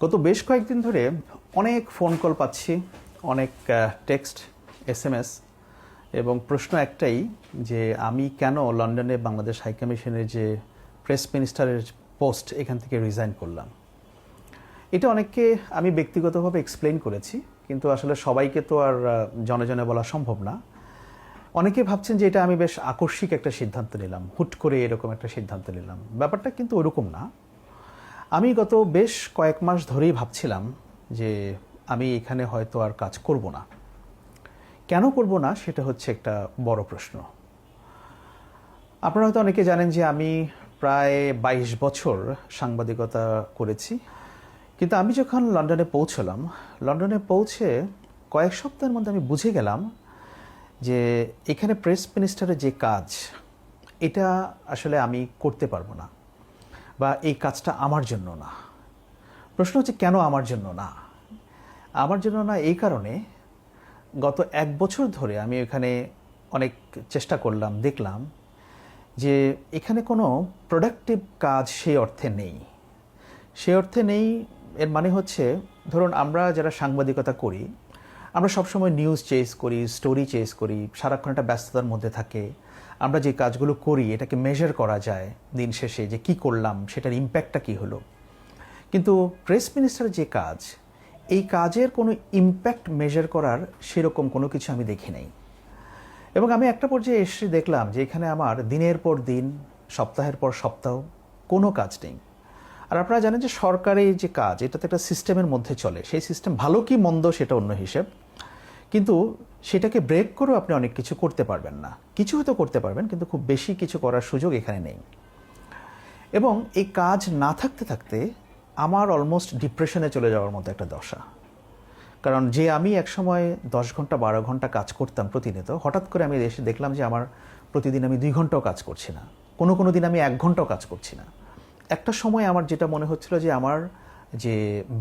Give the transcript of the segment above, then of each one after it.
গত বেশ কয়েকদিন ধরে অনেক ফোন কল পাচ্ছি, অনেক টেক্সট, এসএমএস এবং প্রশ্ন একটাই যে আমি কেন লন্ডনে বাংলাদেশ হাইকমিশনের যে প্রেস মিনিস্টারের পোস্ট এখান থেকে রিজাইন করলাম। এটা অনেককে আমি ব্যক্তিগতভাবে এক্সপ্লেইন করেছি, কিন্তু আসলে সবাইকে তো আর জনে জনে বলা সম্ভব না। অনেকে ভাবছেন যে এটা আমি বেশ আকস্মিক একটা সিদ্ধান্ত নিলাম, হুট করে এরকম একটা সিদ্ধান্ত নিলাম। ব্যাপারটা কিন্তু ওরকম না। আমি গত বেশ কয়েক মাস ধরেই ভাবছিলাম যে আমি এখানে হয়তো আর কাজ করব না। কেন করব না সেটা হচ্ছে একটা বড় প্রশ্ন। আপনারা হয়তো অনেকে জানেন যে আমি প্রায় 22 বছর সাংবাদিকতা করেছি, কিন্তু আমি যখন লন্ডনে পৌঁছলাম, লন্ডনে পৌঁছে কয়েক সপ্তাহের মধ্যে আমি বুঝে গেলাম যে এখানে প্রেস মিনিস্টারের যে কাজ, এটা আসলে আমি করতে পারবো না, বা এই কাজটা আমার জন্য না। প্রশ্ন হচ্ছে কেন আমার জন্য না? আমার জন্য না এই কারণে, গত 1 বছর ধরে আমি এখানে অনেক চেষ্টা করলাম, দেখলাম যে এখানে কোনো প্রোডাক্টিভ কাজ সেই অর্থে নেই। সেই অর্থে নেই এর মানে হচ্ছে, ধরুন আমরা যারা সাংবাদিকতা করি, আমরা সবসময় নিউজ চেস করি, স্টোরি চেস করি, সারাক্ষণ একটা ব্যস্ততার মধ্যে থাকে। আমরা যে কাজগুলো করি এটাকে মেজার করা যায় দিন শেষে, যে কি করলাম, সেটার ইম্প্যাক্টটা কী হলো। কিন্তু প্রেস মিনিস্টারের যে কাজ, এই কাজের কোনো ইম্প্যাক্ট মেজার করার সেরকম কোনো কিছু আমি দেখি নাই। এবং আমি একটা পর্যায়ে এসে দেখলাম যে এখানে আমার দিনের পর দিন, সপ্তাহের পর সপ্তাহ কোনো কাজ নেই। আর আপনারা জানেন যে সরকারি যে কাজ, এটা তো একটা সিস্টেমের মধ্যে চলে। সেই সিস্টেম ভালো কি মন্দ সেটা অন্য হিসেব, কিন্তু সেটাকে ব্রেক করেও আপনি অনেক কিছু করতে পারবেন না। কিছু হয়তো করতে পারবেন, কিন্তু খুব বেশি কিছু করার সুযোগ এখানে নেই। এবং এই কাজ না থাকতে থাকতে আমার অলমোস্ট ডিপ্রেশনে চলে যাওয়ার মতো একটা দশা। কারণ যে আমি একসময় 10 ঘন্টা 12 ঘন্টা কাজ করতাম প্রতিনিয়ত, হঠাৎ করে আমি এসে দেখলাম যে আমার প্রতিদিন আমি 2 ঘন্টাও কাজ করছি না, কোনো দিন আমি 1 ঘন্টাও কাজ করছি না। একটা সময় আমার যেটা মনে হচ্ছিল যে আমার যে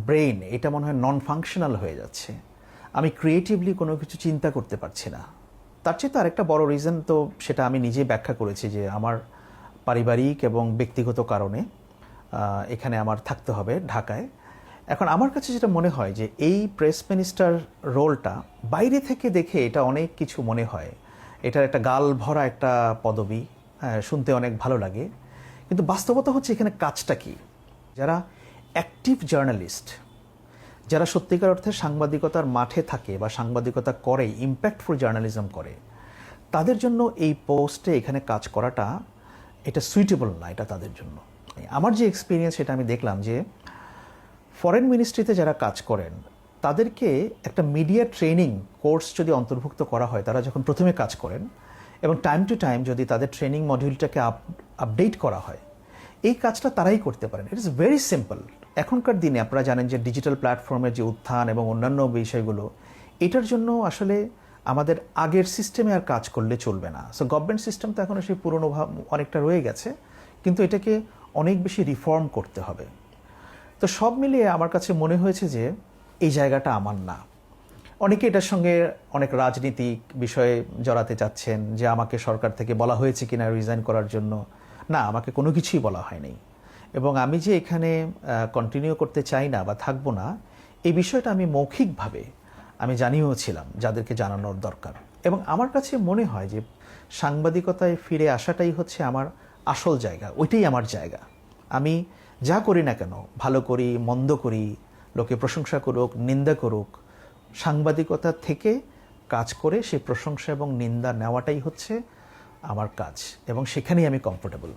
ব্রেইন, এটা মনে হয় নন ফাংশনাল হয়ে যাচ্ছে। আমি ক্রিয়েটিভলি কোনো কিছু চিন্তা করতে পারছি না। তার চেয়ে তো আরেকটা বড় রিজন, তো সেটা আমি নিজেই ব্যাখ্যা করেছি, যে আমার পারিবারিক এবং ব্যক্তিগত কারণে এখানে আমার থাকতে হবে ঢাকায়। এখন আমার কাছে যেটা মনে হয় যে এই প্রেস মিনিস্টার রোলটা বাইরে থেকে দেখে এটা অনেক কিছু মনে হয়, এটার একটা গাল ভরা একটা পদবি, শুনতে অনেক ভালো লাগে, কিন্তু বাস্তবতা হচ্ছে এখানে কাজটা কি। যারা অ্যাক্টিভ জার্নালিস্ট, যারা সত্যিকার অর্থে সাংবাদিকতার মাঠে থাকে বা সাংবাদিকতা করে, ইম্প্যাক্টফুল জার্নালিজম করে, তাদের জন্য এই পোস্টে এখানে কাজ করাটা এটা সুইটেবল না, এটা তাদের জন্য। আমার যে এক্সপিরিয়েন্স, সেটা আমি দেখলাম যে ফরেন মিনিস্ট্রিতে যারা কাজ করেন, তাদেরকে একটা মিডিয়া ট্রেনিং কোর্স যদি অন্তর্ভুক্ত করা হয়, তারা যখন প্রথমে কাজ করেন, এবং টাইম টু টাইম যদি তাদের ট্রেনিং মডিউলটাকে আপডেট করা হয়, এই কাজটা তারাই করতে পারেন। It is very simple. এখনকার দিনে আপনারা জানেন যে ডিজিটাল প্ল্যাটফর্মের যে উত্থান এবং অন্যান্য বিষয়গুলো, এটার জন্য আসলে আমাদের আগের সিস্টেমে আর কাজ করলে চলবে না। সো গভর্নমেন্ট সিস্টেম তো এখনও সেই পুরনো অনেকটা রয়ে গেছে, কিন্তু এটাকে অনেক বেশি রিফর্ম করতে হবে। তো সব মিলিয়ে আমার কাছে মনে হয়েছে যে এই জায়গাটা আমার না। অনেকে এটার সঙ্গে অনেক রাজনীতিক বিষয়ে জড়াতে চাচ্ছেন, যে আমাকে সরকার থেকে বলা হয়েছে কিনা রিজাইন করার জন্য। না, আমাকে কোনো কিছুই বলা হয়নি। এবং আমি যে এখানে কন্টিনিউ করতে চাই না বা থাকবো না, এই বিষয়টা আমি মৌখিকভাবে আমি জানিয়েওছিলাম যাদেরকে জানানোর দরকার। এবং আমার কাছে মনে হয় যে সাংবাদিকতায় ফিরে আসাটাই হচ্ছে আমার আসল জায়গা, ওইটাই আমার জায়গা। আমি যা করি না কেন, ভালো করি মন্দ করি, লোকে প্রশংসা করুক নিন্দা করুক, সাংবাদিকতা থেকে কাজ করে সেই প্রশংসা এবং নিন্দা নেওয়াটাই হচ্ছে আমার কাজ, এবং সেখানেই আমি কমফোর্টেবল।